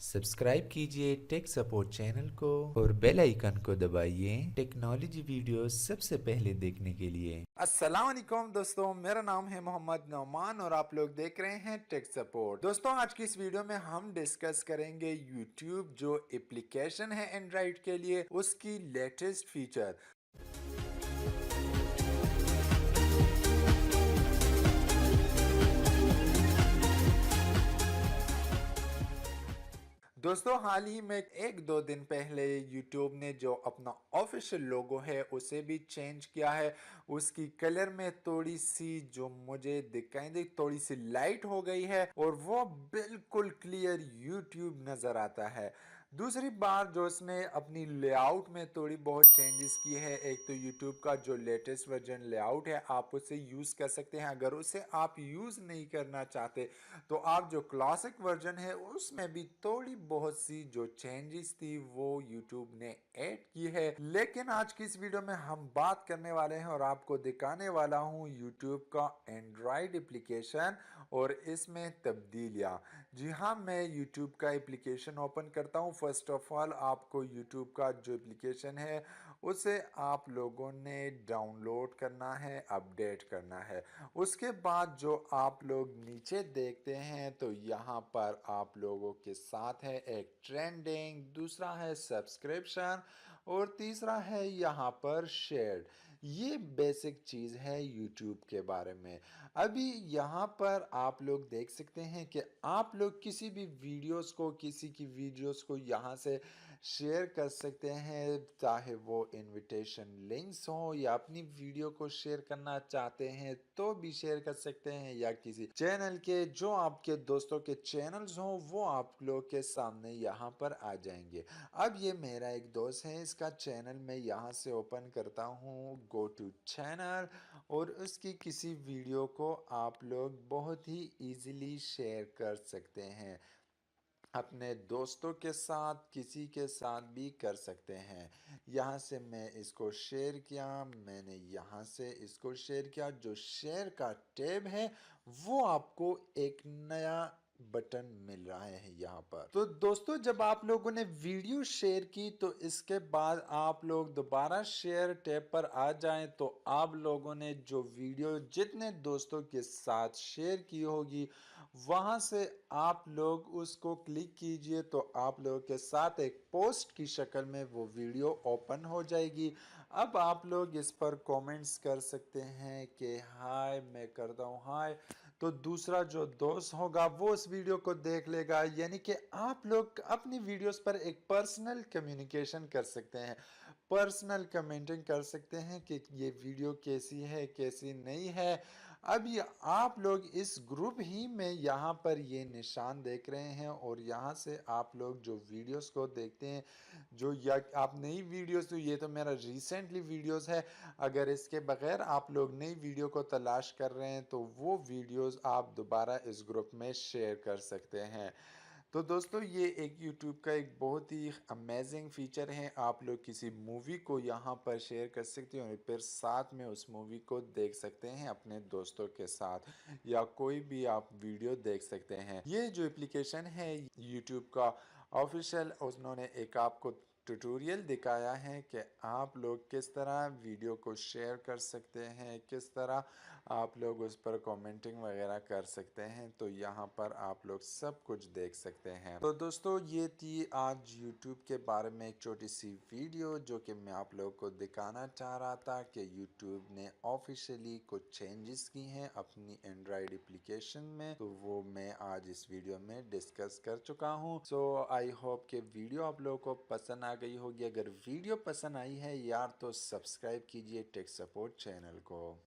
Subscribe कीजिए tech support channel को और बेल आइकन को दबाइए टेक्नोलॉजी वीडियो सबसे पहले देखने के लिए। अस्सलाम वालेकुम दोस्तों, मेरा नाम है मोहम्मद नौमान और आप लोग देख रहे हैं टेक सपोर्ट। दोस्तों, आज की इस वीडियो में हम डिस्कस करेंगे YouTube जो एप्लीकेशन है एंड्रॉइड के लिए, उसकी लेटेस्ट फीचर। दोस्तों, हाल ही में एक दो दिन पहले YouTube ने जो अपना ऑफिशियल लोगो है उसे भी चेंज किया है। उसकी कलर में थोड़ी सी जो मुझे दिखाई दी थोड़ी सी लाइट हो गई है और वो बिल्कुल क्लियर YouTube नजर आता है। दूसरी बात जो इसने अपनी लेआउट में थोड़ी बहुत चेंजेस की है, एक तो YouTube का जो लेटेस्ट वर्जन लेआउट है आप उसे यूज कर सकते हैं। अगर उसे आप यूज नहीं करना चाहते तो आप जो क्लासिक वर्जन है उसमें भी थोड़ी बहुत सी जो चेंजेस थी वो YouTube ने ऐड की है। लेकिन आज की इस वीडियो में हम बात करने वाले हैं और आपको दिखाने वाला हूं YouTube का एंड्रॉइड एप्लीकेशन और इसमें तब्दीलियां। जी हाँ, मैं YouTube का एप्लीकेशन ओपन करता हूं। फर्स्ट ऑफ ऑल आपको YouTube का जो एप्लीकेशन है उसे आप लोगों ने डाउनलोड करना है, अपडेट करना है। उसके बाद जो आप लोग नीचे देखते हैं तो यहाँ पर आप लोगों के साथ है एक ट्रेंडिंग, दूसरा है सब्सक्रिप्शन और तीसरा है यहाँ पर शेयर। ये बेसिक चीज़ है YouTube के बारे में। अभी यहाँ पर आप लोग देख सकते हैं कि आप लोग किसी भी वीडियोस को, किसी की वीडियोस को यहाँ से शेयर कर सकते हैं, चाहे वो इनविटेशन लिंक्स हो या अपनी वीडियो को शेयर करना चाहते हैं तो भी शेयर कर सकते हैं, या किसी चैनल के जो आपके दोस्तों के चैनल्स हो वो आप लोग के सामने यहाँ पर आ जाएंगे। अब ये मेरा एक दोस्त है, इसका चैनल मैं यहाँ से ओपन करता हूँ, गो टू चैनल, और उसकी किसी वीडियो को आप लोग बहुत ही इजीली शेयर कर सकते हैं। अपने दोस्तों के साथ, किसी के साथ भी कर सकते हैं। यहाँ से मैं इसको शेयर किया, मैंने यहाँ से इसको शेयर किया। जो शेयर का टैब है वो आपको एक नया बटन मिल रहा है यहाँ पर। तो दोस्तों, जब आप लोगों ने वीडियो शेयर की तो इसके बाद आप लोग दोबारा शेयर टैब पर आ जाएं तो आप लोगों ने जो वीडियो जितने दोस्तों के साथ शेयर की होगी वहां से आप लोग उसको क्लिक कीजिए तो आप लोगों के साथ एक पोस्ट की शक्ल में वो वीडियो ओपन हो जाएगी। अब आप लोग इस पर कमेंट्स कर सकते हैं कि हाय, मैं करता हूँ हाय, तो दूसरा जो दोस्त होगा वो उस वीडियो को देख लेगा। यानी कि आप लोग अपनी वीडियोस पर एक पर्सनल कम्युनिकेशन कर सकते हैं, पर्सनल कमेंटिंग कर सकते हैं कि ये वीडियो कैसी है, कैसी नहीं है। अभी आप लोग इस ग्रुप ही में यहाँ पर ये निशान देख रहे हैं और यहाँ से आप लोग जो वीडियोस को देखते हैं, जो या आप नई वीडियोस, तो ये तो मेरा रिसेंटली वीडियोस है। अगर इसके बगैर आप लोग नई वीडियो को तलाश कर रहे हैं तो वो वीडियोस आप दोबारा इस ग्रुप में शेयर कर सकते हैं। तो दोस्तों, ये एक YouTube का एक बहुत ही अमेजिंग फीचर है। आप लोग किसी मूवी को यहाँ पर शेयर कर सकते हैं और फिर साथ में उस मूवी को देख सकते हैं अपने दोस्तों के साथ, या कोई भी आप वीडियो देख सकते हैं। ये जो एप्लीकेशन है YouTube का ऑफिशियल, उन्होंने एक आपको ट्यूटोरियल दिखाया है कि आप लोग किस तरह वीडियो को शेयर कर सकते हैं, किस तरह आप लोग उस पर कमेंटिंग वगैरह कर सकते हैं। तो यहाँ पर आप लोग सब कुछ देख सकते हैं। तो दोस्तों, ये थी आज YouTube के बारे में एक छोटी सी वीडियो जो कि मैं आप लोगों को दिखाना चाह रहा था कि YouTube ने ऑफिशियली कुछ चेंजेस की हैं अपनी एंड्रॉयड एप्लीकेशन में, तो वो मैं आज इस वीडियो में डिस्कस कर चुका हूँ। सो आई होप कि वीडियो आप लोगों को पसंद आ गई होगी। अगर वीडियो पसंद आई है यार तो सब्सक्राइब कीजिए टेक सपोर्ट चैनल को।